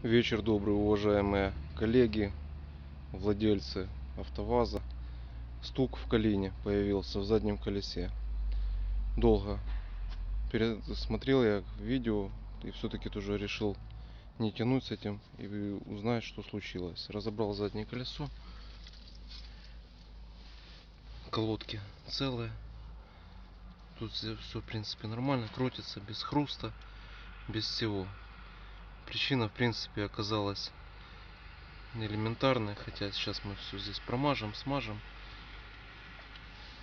Вечер добрый, уважаемые коллеги, владельцы АвтоВАЗа. Стук в колени появился в заднем колесе. Долго смотрел я видео и все-таки тоже решил не тянуть с этим и узнать, что случилось. Разобрал заднее колесо. Колодки целые. Тут все в принципе нормально, крутится без хруста, без всего. Причина в принципе оказалась элементарная, хотя сейчас мы все здесь промажем, смажем,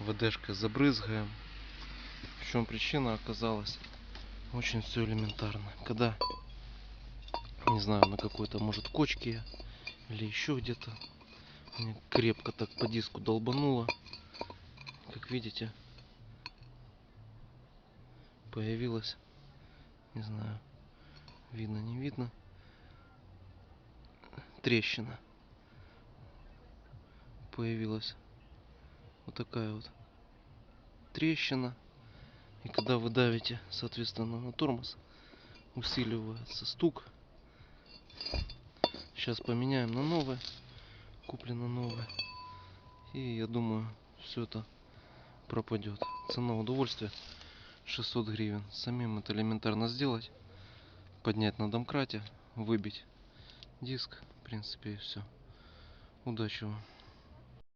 ВДшкой забрызгаем. В чем причина оказалась? Очень все элементарно. Когда, не знаю, на какой-то, может, кочке или еще где-то, мне крепко так по диску долбануло. Как видите, появилась, не знаю, видно, не видно, трещина. Появилась вот такая вот трещина. И когда вы давите, соответственно, на тормоз, усиливается стук. Сейчас поменяем на новое. Куплено новое. И я думаю, все это пропадет. Цена удовольствия 600 гривен. Самим это элементарно сделать. Поднять на домкрате, выбить диск. В принципе, и все. Удачи вам.